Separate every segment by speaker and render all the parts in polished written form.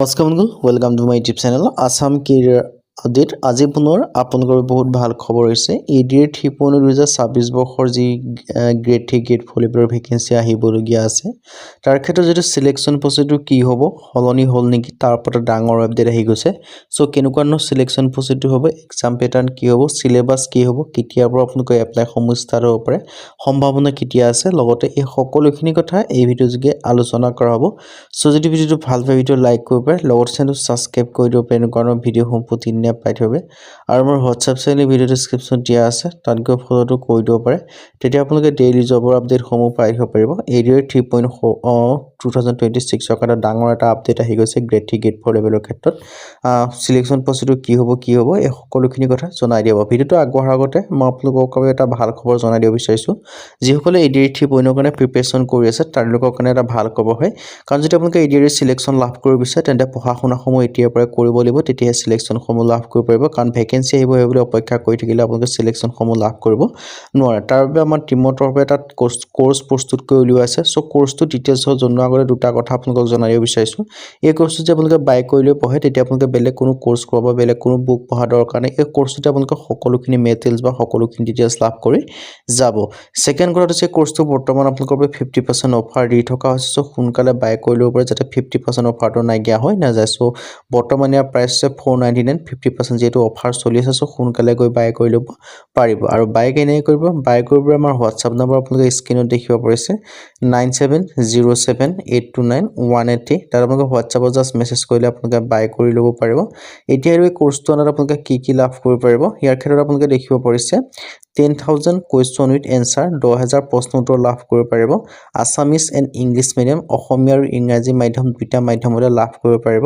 Speaker 1: নমস্কাৰ বন্ধু welcome to my YouTube channel Assam career update আজি পুনৰ আপোনালোকৰ বহুত ভাল খবৰ হৈছে এডিআৰ 3.0 2026 বৰ্ষৰ যি গ্ৰেড 3 গ্ৰেড 4 লেভেলৰ ভেকেন্সি আহিবলগীয়া আছে তাৰ ক্ষেত্ৰত যেটো সিলেকশন প্ৰসিডিউৰ কি হ'ব হলনি হল নেকি তাৰ ওপৰত ডাঙৰ আপডেট আহি গৈছে সো কেনেকুৱানো সিলেকশন প্ৰসিডিউৰ হ'ব এক্সাম প্যাটাৰ্ন কি হ'ব সিলেবাস কি হ'ব কেতিয়াৰ পৰা আপোনালোকে এপ্লাই সময় ষ্টাৰ্ট হ'ব পাৰে সম্ভাৱনা কেতিয়া আছে লগতে এই সকলোখিনি কথা এই ভিডিঅ' যোগে আলোচনা কৰা হ'ব সো যদি ভিডিঅ'টো ভাল পায় ভিডিঅ' লাইক কৰিব পাৰে লগতে চেনেলটো সাবস্ক্ৰাইব কৰি দিব পাৰে এনেকুৱা ভিডিঅ' সম্পূৰ্ণ পাই থবে আৰু মোৰ WhatsApp চেনেল ভিডিঅ' ডেসক্ৰিপচন দিয়া আছে তাত গৈ ফলোটো কৰি দিব পাৰে তেতিয়া আপোনালোকে ডেইলি জবৰ আপডেট সমূহ পাই থাকিব পাৰিব এডিআৰ 3.0 2026 ৰ কাৰণে ডাঙৰ এটা আপডেট আহি গৈছে গ্ৰেড 3 গ্ৰেড 4 লেভেলৰ ক্ষেত্ৰত সিলেকশন প্ৰসিডিউৰ কি হ'ব এই সকলোখিনি কথা জনাই দিব ভিডিঅ'টো আগবঢ়াৰ আগতে মই আপোনালোকক এটা ভাল খবৰ জনাই দিব বিচাৰিছো যিসকলে এডিআৰ 3.0 কাৰণে প্ৰিপাৰেচন কৰি আছে তেওঁলোকৰ কাৰণে এটা ভাল খবৰ হয় কাৰণ যদি আপোনালোকে এডিআৰ সিলেকশন লাভ কৰিব বিচাৰে তেন্তে পঢ়া-শুনা সমূহ এতিয়াৰ পৰা কৰিব লাগিব তেতিয়া সিলেকশন সমূহ লাভ কৰিব পাৰিব কাৰণ ভেকেন্সি আহিব বুলি অপেক্ষা কৰি থাকিলে আপোনালোকে সিলেকশন সমূহ লাভ কৰিব নোৱাৰে তাৰ বাবে আমাৰ টিমৰ তৰফে এটা কোৰ্স প্ৰস্তুত কৰি উলিওৱা আছে সো কোৰ্সটো ডিটেইলছ জনোৱাৰ আগতে দুটা কথা আপোনালোকক জনাই দিব বিচাৰিছো এই কোৰ্সটো যে আপোনালোকে বাই কৰি লৈ পঢ়ে তেতিয়া আপোনালোকে বেলেগ কোনো কোৰ্স কৰিব বেলেগ কোনো বুক পঢ়া দৰকাৰ নাই এই কোৰ্সটোতে আপোনালোকে সকলোখিনি মেটেৰিয়েলছ বা সকলোখিনি ডিটেইলছ লাভ কৰি যাব সেকেন্ড কথা হৈছে কোৰ্সটো বৰ্তমান আপোনালোকৰ 50% অফাৰ দি থকা হৈছে সো সোনকালে বাই কৰি ল'ব পাৰে যাতে 50% অফাৰটো নাইকিয়া হয় না যায় সো বৰ্তমান ইয়াৰ প্ৰাইস আছে 499 50% যেটো অফাৰ চলি আছে সো সোনকালে গৈ বাই কৰি ল'ব পাৰিব আৰু বাই কেনে কৰিব বাই কৰিবলৈ আমাৰ WhatsApp নম্বৰ আপোনালোকে স্ক্ৰিনত দেখিব পাৰিছে 9707829180 তাৰ আপোনালোকে WhatsAppত জাস্ট মেছেজ কৰিলে আপোনালোকে বাই কৰি ল'ব পাৰিব এতিয়া এই কোৰ্সটো আনত আপোনালোকে কি লাভ কৰিব পাৰিব ইয়াৰ ক্ষেত্ৰত আপোনালোকে দেখিব পাৰিছে 10,000 question with answer 10,000 প্ৰশ্ন উত্তৰ লাভ কৰিব পাৰিব আসামিজ এণ্ড ইংলিছ মিডিয়াম অসমীয়া আৰু ইংৰাজী মাধ্যম দুটা মাধ্যমৰে লাভ কৰিব পাৰিব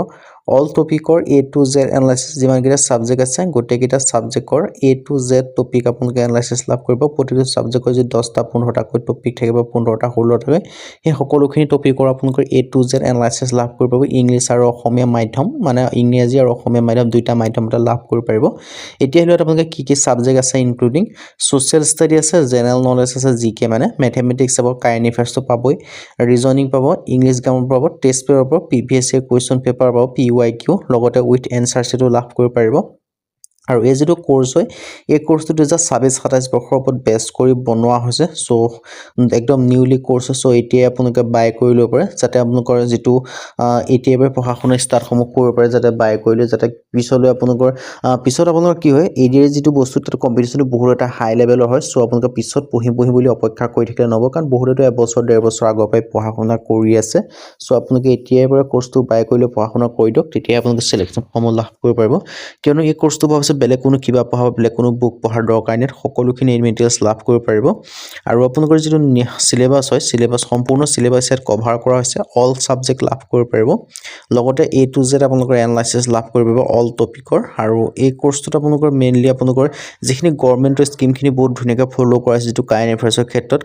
Speaker 1: অল টপিকৰ A to Z এনালাইসিস যিমান কিটা সাবজেক্ট আছে গোটেই কিটা সাবজেক্টৰ A to Z টপিক আপোনালোকে এনালাইসিস লাভ কৰিব প্ৰতিটো সাবজেক্টৰ যে 10টা 15টা কৈ টপিক থাকিব 15টা 16টা এই সকলোখিনি টপিকৰ আপোনালোকৰ A to Z এনালাইসিস লাভ কৰিব পাৰিব ইংলিছ আৰু অসমীয়া মাধ্যম মানে ইংৰাজী আৰু অসমীয়া মাধ্যম দুটা মাধ্যমতে লাভ কৰিব পাৰিব এতিয়া হলো আপোনালোকে কি সাবজেক্ট আছে ইনক্লুডিং সোশ্যাল ষ্টাডি আছে জেনাৰেল নলেজ আছে জিকে মানে ম্যাথমেটিক্স হ'ব কাৰেন্ট এফেয়াৰ্স তো পাবই ৰিজনিং পাব ইংলিছ গ্ৰামাৰ পাব টেষ্ট পেপাৰ পাব পিভিএছএ কোৱেশ্চন পেপাৰ পাব PYQ লগতে উইথ এনসাৰ সেটো লাভ কৰিব পাৰিব আৰু এই যেটো কোৰ্স হয় এই কোৰ্সটো 2026-27 বৰ্ষৰ ওপৰত বেস কৰি বনোৱা হৈছে সো একদম নিউলি কোৰ্স সো এতিয়া আপোনালোকে বাই কৰি ল'ব পাৰে যাতে আপোনালোকৰ যেটো এতিয়াৰ পঢ়া-শুনা ষ্টাৰ্ট সমূহ কৰিব পাৰে যাতে বাই কৰিলে যাতে পিছলৈ আপোনালোকৰ পিছত আপোনালোকৰ কি হয় এডিআৰ যেটো বস্তু তাতে কম্পিটিশনটো বহুত এটা হাই লেভেলৰ হয় সো আপোনালোকে পিছত পঢ়ি বুলি অপেক্ষা কৰি থাকিলে নহব কাৰণ বহুতেটো এবছৰ ডেৰ বছৰ আগৰ পৰাই পঢ়া-শুনা কৰি আছে সো আপোনালোকে এতিয়াৰ পৰা কোৰ্সটো বাই কৰিলে পঢ়া-শুনা কৰি দিয়ক তেতিয়া আপোনালোকে সিলেকশন সমূহ লাভ কৰিব পাৰিব কিয়নো এই কোৰ্সটো ভাবছে বেলেগ কোনো কিবা পঢ়া বেলেগ কোনো বুক পঢ়াৰ দৰকাৰ নাই সকলোখিনি মেটেৰিয়েলছ লাভ কৰিব পাৰিব আৰু আপোনালোকৰ যেটো সিলেবাস হয় সিলেবাস সম্পূৰ্ণ সিলেবাস ইয়াত কভাৰ কৰা হৈছে অল সাবজেক্ট লাভ কৰিব পাৰিব লগতে A to Z আপোনালোকৰ এনালাইসিস লাভ কৰিব পাৰিব অল টপিকৰ আৰু এই কোৰ্সটোত আপোনালোকৰ মেইনলি আপোনালোকৰ যিখিনি গভৰ্ণমেণ্টৰ স্কিমখিনি বহুত ধুনিয়াকৈ ফলো কৰা আছে যেটো কাৰেন্ট এফেয়াৰ্সৰ ক্ষেত্ৰত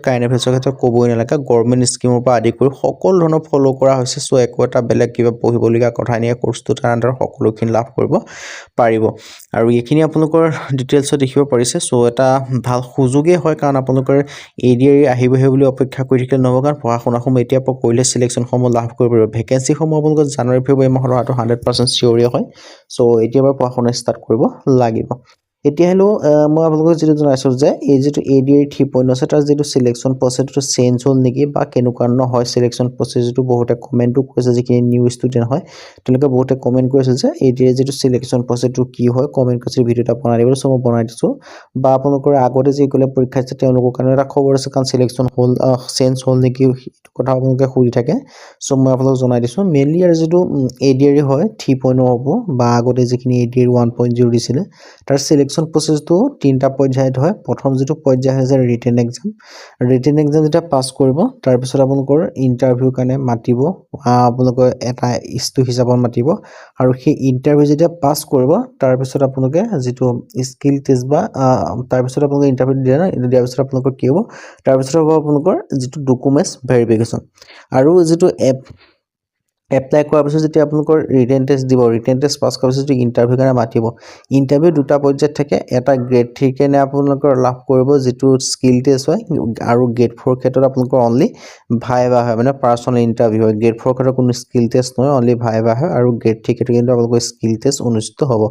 Speaker 1: ক'বই নালাগে গভৰ্ণমেণ্ট স্কিমৰ পৰা আদি কৰি সকলো ধৰণৰ ফলো কৰা হৈছে সো একো এটা বেলেগ কিবা পঢ়িবলগীয়া কথা নাই কোৰ্সটোৰ আন্ডাৰ সকলোখিনি লাভ কৰিব পাৰিব আৰু এইখিনি আপোনালোকৰ ডিটেইলছত দেখিব পাৰিছে সো এটা ভাল সুযোগে হয় কাৰণ আপোনালোকৰ এডিআৰ আহিবহে বুলি অপেক্ষা কৰি থাকিলে নহব কাৰণ পঢ়া-শুনা সমূহ এতিয়া পৰা কৰিলে সিলেকশন সমূহ লাভ কৰিব পাৰিব ভেকেন্সি সমূহ আপোনালোকৰ জানুৱাৰী ফেব্ৰুৱাৰী মাহৰ হয়তো 100% চিয়ৰ হয় সো এতিয়া পৰা পঢ়া-শুনা ষ্টাৰ্ট কৰিব লাগিব এতিয়া হলো মই আপোনালোকক যেটো জনাইছো যে এই যেটো এডিআৰ 3.0 আছে তাৰ যেটো সিলেকশন প্ৰসেসটো চেঞ্জ হ'ল নেকি বা কেনেকুৱা নহয় সিলেকশন প্ৰসেসটো বহুতে কমেন্টও কৰিছে যে কি নিউ ষ্টুডেন্ট হয় তেওঁলোকে বহুতে কমেন্ট কৰিছে যে এডিআৰ যেটো সিলেকশন প্ৰসেসটো কি হয় কমেন্ট কৰিছে ভিডিওটা বনাই দিব সো মই বনাই দিছো বা আপোনালোকৰ আগতে যে কলে পৰীক্ষা আছে তেওঁলোকৰ কাৰণে এটা খবৰ আছে কাৰণ সিলেকশন হ'ল চেঞ্জ হ'ল নেকি কথা আপোনালোকে সুধি থাকে সো মই আপোনালোকক জনাই দিছো মেইনলি আৰু যেটো এডিআৰ হয় 3.0 হ'ব বা আগতে যিখিনি এডিআৰ 1.0 দিছিলে তাৰ সিলেকশন প্ৰসেসটো তিনটা পৰ্যায়ত হয় প্ৰথম যেটো পৰ্যায় হৈছে ৰিটেন এক্সাম যেটা পাস কৰিব তাৰ পিছত আপোনালোকৰ ইন্টাৰভিউ কাৰণে মাতিব আপোনালোকৰ এটা ইস্টু হিচাপত মাতিব আৰু সেই ইন্টাৰভিউ যেটা পাস কৰিব তাৰ পিছত আপোনালোকে যেটো স্কিল টেষ্ট বা তাৰ পিছত আপোনালোকে ইন্টাৰভিউ দিয়া না দিয়াৰ পিছত আপোনালোকৰ কি হ'ব তাৰ পিছত হ'ব আপোনালোকৰ যেটো ডকুমেন্টছ ভেৰিফিকেশন আৰু যেটো এপ্লাই কৰাৰ পিছত যেতিয়া আপোনালোকৰ ৰিটেন টেষ্ট দিব, ৰিটেন টেষ্ট পাছ কৰাৰ পিছত ইণ্টাৰভিউ কাৰণে মাতিব। ইণ্টাৰভিউ দুটা পৰ্যায়ত থাকে, এটা গ্ৰেড 3 কাৰণে আপোনালোকৰ লাভ কৰিব যিটো স্কিল টেষ্ট হয়, আৰু গ্ৰেড 4 ক্ষেত্ৰত আপোনালোকৰ অনলি ভাইভা হয়, মানে পাৰ্চনেল ইণ্টাৰভিউ হয়। গ্ৰেড 4 ক্ষেত্ৰত কোনো স্কিল টেষ্ট নহয়, অনলি ভাইভা হয়, আৰু গ্ৰেড 3 ক্ষেত্ৰত কিন্তু আপোনালোকৰ স্কিল টেষ্ট অনুষ্ঠিত হ'ব।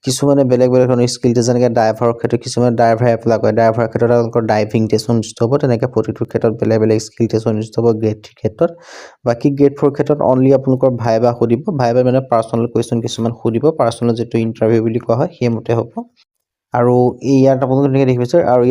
Speaker 1: কিছুমানে বেলেগ বেলেগ ধৰণৰ স্কিল টেষ্ট, যেনেকৈ ড্ৰাইভাৰৰ ক্ষেত্ৰত কিছুমানে ড্ৰাইভাৰ এপ্লাই কৰে, ড্ৰাইভাৰৰ ক্ষেত্ৰত আপোনালোকৰ ড্ৰাইভিং টেষ্ট অনুষ্ঠিত হ'ব। তেনেকৈ প্ৰতিটো ক্ষেত্ৰত বেলেগ বেলেগ স্কিল টেষ্ট অনুষ্ঠিত হ'ব গ্ৰেড 3 ক্ষেত্ৰত। বাকী গ্ৰেড 4 ক্ষেত্ৰত অনলি আপোনালোকৰ ভাইভা সুধিব, ভাইভা মানে পাৰ্চনেল কুৱেশ্যন কিছুমান সুধিব, পাৰ্চনেল যিটো ইণ্টাৰভিউ বুলি কোৱা হয় সেইমতে হ'ব। আৰু ইয়াত আপোনালোকে তেনেকৈ দেখি পাইছে। আৰু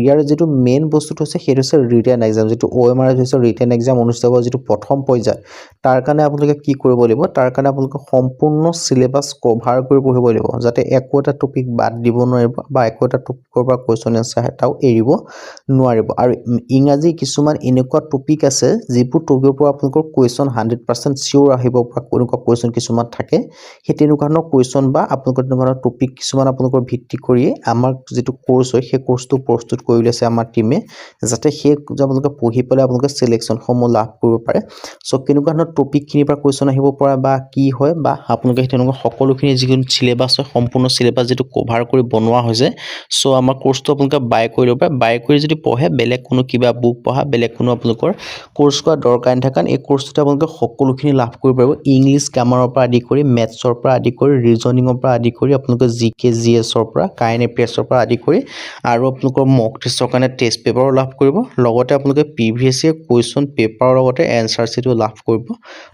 Speaker 1: ইয়াৰ যিটো মেইন বস্তুটো হৈছে সেইটো হৈছে ৰিটেন এক্সাম, যিটো OMR হৈছে ৰিটেন এক্সাম অনুষ্ঠিত হ'ব যিটো প্ৰথম পৰ্যায়। তাৰ কাৰণে আপোনালোকে কি কৰিব লাগিব, তাৰ কাৰণে আপোনালোকে সম্পূৰ্ণ চিলেবাছ কভাৰ কৰি পঢ়িব লাগিব, যাতে একো এটা টপিক বাদ দিব নোৱাৰিব বা একো এটা টপিকৰ পৰা কুৱেশ্যন এনচাৰ এটাও এৰিব নোৱাৰিব। আৰু ইংৰাজী কিছুমান এনেকুৱা টপিক আছে যিবোৰ টপিকৰ পৰা আপোনালোকৰ কুৱেশ্যন 100% চিয়'ৰ আহিব পৰা এনেকুৱা কুৱেশ্যন কিছুমান থাকে। সেই তেনেকুৱা ধৰণৰ কুৱেশ্যন বা আপোনালোকৰ তেনেকুৱা ধৰণৰ টপিক কিছুমান আপোনালোকৰ ভিত্তি কৰিয়ে আমাৰ যিটো কোৰ্চ হয় সেই কোৰ্চটো প্ৰস্তুত কৰি লৈছে আমাৰ টীমে, যাতে সেই আপোনালোকে পঢ়ি পেলাই আপোনালোকে চিলেকশ্যনসমূহ লাভ কৰিব পাৰে। চ' কেনেকুৱা ধৰণৰ টপিকখিনিৰ পৰা কুৱেশ্যন আহিব পৰা বা কি হয়, বা আপোনালোকে তেনেকুৱা সকলোখিনি যিখিনি চিলেবাছ হয় সম্পূৰ্ণ চিলেবাছ যিটো কভাৰ কৰি বনোৱা হৈছে। চ' আমাৰ কোৰ্চটো আপোনালোকে বাই কৰি ল'ব পাৰে। বাই কৰি যদি পঢ়ে, বেলেগ কোনো কিবা বুক পঢ়া, বেলেগ কোনো আপোনালোকৰ কোৰ্চ কৰা দৰকাৰ নাথাকে, কাৰণ এই কোৰ্চটোতে আপোনালোকে সকলোখিনি লাভ কৰিব পাৰিব। ইংলিছ গ্ৰামাৰৰ পৰা আদি কৰি, মেথছৰ পৰা আদি কৰি, ৰিজনিঙৰ পৰা আদি কৰি, আপোনালোকে GK GSৰ পৰা, কাৰেণ্ট এফেয়াৰ্ছৰ পৰা আদি কৰি, আৰু আপোনালোকৰ মক টেষ্টৰ কাৰণে টেষ্ট পেপাৰো লাভ কৰিব। লগতে আপোনালোকে PVSC কুৱেশ্যন পেপাৰৰ লগতে এনচাৰ শ্বীটো লাভ কৰিব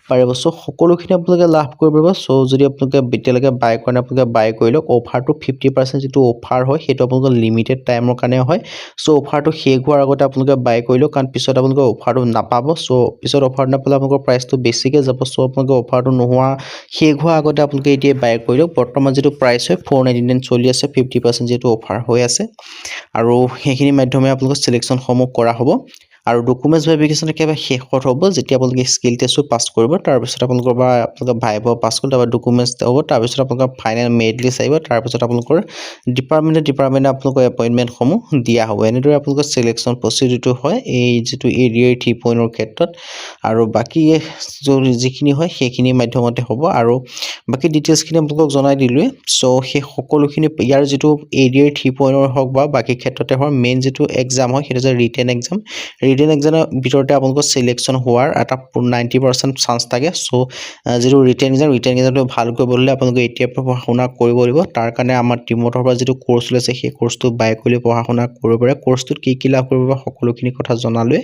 Speaker 1: পাৰিব। চ' সকলোখিনি আপোনালোকে লাভ কৰিব পাৰিব। চ' যদি আপোনালোকে এতিয়ালৈকে বাই কৰে আপোনালোকে বাই কৰি লওক। অফাৰটো 50% যিটো অফাৰ হয় সেইটো আপোনালোকৰ লিমিটেড টাইমৰ কাৰণে হয়। চ' অফাৰটো শেষ হোৱাৰ আগতে আপোনালোকে বাই কৰি লওক, কাৰণ পিছত আপোনালোকে অফাৰটো নাপাব। চ' পিছত অফাৰ নাপালে আপোনালোকৰ প্ৰাইচটো বেছিকৈ যাব। চ' আপোনালোকে অফাৰটো নোহোৱা শেষ হোৱাৰ আগতে আপোনালোকে এতিয়া বাই কৰি লওক। বৰ্তমান যিটো প্ৰাইচ হয় 499 চলি আছে, 50% যিটো অফাৰ হৈ আছে, আৰু সেইখিনি মাধ্যমে আপোনালোকৰ চিলেকশ্যনসমূহ কৰা হ'ব। আৰু ডকুমেণ্টছ ভেৰিফিকেশ্যন একেবাৰে শেষত হ'ব, যেতিয়া আপোনালোকে স্কিল টেষ্টটো পাছ কৰিব। তাৰপিছত আপোনালোকৰ ভাইভা পাছ কৰিব, তাৰপৰা ডকুমেণ্টছ হ'ব, তাৰপিছত আপোনালোকৰ ফাইনেল মেৰিট লিষ্ট আহিব। তাৰপিছত আপোনালোকৰ ডিপাৰ্টমেণ্টে আপোনালোকৰ এপইণ্টমেণ্টসমূহ দিয়া হ'ব। এনেদৰে আপোনালোকৰ চিলেকশ্যন প্ৰচিডিউৰটো হয় এই যিটো ADR 3.0 ক্ষেত্ৰত। আৰু বাকী যিখিনি হয় সেইখিনি মাধ্যমতে হ'ব। আৰু বাকী ডিটেইলছখিনি আপোনালোকক জনাই দিলোঁৱে। চ' সেই সকলোখিনি ইয়াৰ যিটো ADR 3.0 হওক বা বাকী ক্ষেত্ৰতে হওক, মেইন যিটো এক্সাম হয় সেইটো হৈছে ৰিটেন এক্সাম। ৰিটেন এক্সামৰ ভিতৰতে আপোনালোকৰ চিলেকশ্যন হোৱাৰ এটা 90% চান্স থাকে। চ' যিটো ৰিটেন এক্সামটো ভাল কৰিবলৈ হ'লে আপোনালোকে এতিয়াৰ পৰা পঢ়া শুনা কৰিব লাগিব। তাৰ কাৰণে আমাৰ টীমৰ পৰা যিটো কোৰ্চ ওলাইছে সেই কোৰ্চটো বাই কৰি পঢ়া শুনা কৰিব পাৰে। কোৰ্চটোত কি কি লাভ কৰিব সকলোখিনি কথা জনালোৱে।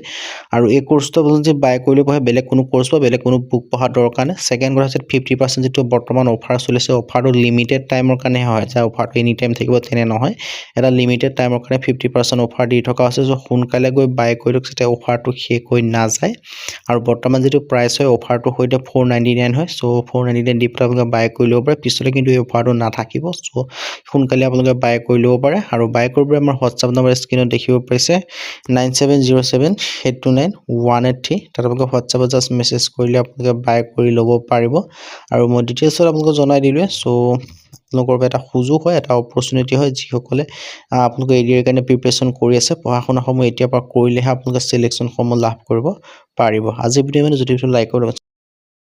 Speaker 1: আৰু এই কোৰ্চটো আপোনালোকে যদি বাই কৰি পঢ়ে, বেলেগ কোনো কোৰ্চ বা বেলেগ কোনো বুক পঢ়াৰ দৰকাৰ নাই। ছেকেণ্ড কথা হৈছে 50% যিটো বৰ্তমান অফাৰ চলিছে, অফাৰটো লিমিটেড টাইমৰ কাৰণে হয়, যে অফাৰটো এনি টাইম থাকিব তেনে নহয়। এটা লিমিটেড টাইমৰ কাৰণে 50% অফাৰ দি থকা হৈছে। চ' সোনকালে গৈ বাই কৰি লওক, যাতে অফাৰটো শেষ হৈ নাযায়। আৰু বৰ্তমান যিটো প্ৰাইচ হয় অফাৰটো সৈতে 499 হয়। চ' 499 দি পেলাই আপোনালোকে বাই কৰি ল'ব পাৰে। পিছলৈ কিন্তু এই অফাৰটো নাথাকিব। চ' সোনকালে আপোনালোকে বাই কৰি ল'ব পাৰে। আৰু বাই কৰিবলৈ আমাৰ হোৱাটছআপ নম্বৰ স্ক্ৰীনত দেখিব পাৰিছে 9707829183। তাত আপোনালোকে হোৱাটছআপত জাষ্ট মেছেজ কৰিলে আপোনালোকে বাই কৰি ল'ব পাৰিব। আৰু মই ডিটেইলছত আপোনালোকক জনাই দিলোঁৱে। চ' আপোনালোকৰ বাবে এটা সুযোগ হয়, এটা অপৰচুনিটি হয়, যিসকলে আপোনালোকে ADR কাৰণে প্ৰিপেৰেশ্যন কৰি আছে। পঢ়া শুনাসমূহ এতিয়াৰ পৰা কৰিলেহে আপোনালোকে চিলেকশ্যনসমূহ লাভ কৰিব পাৰিব। আজিৰ ভিডিঅ' যদি লাইক কৰিব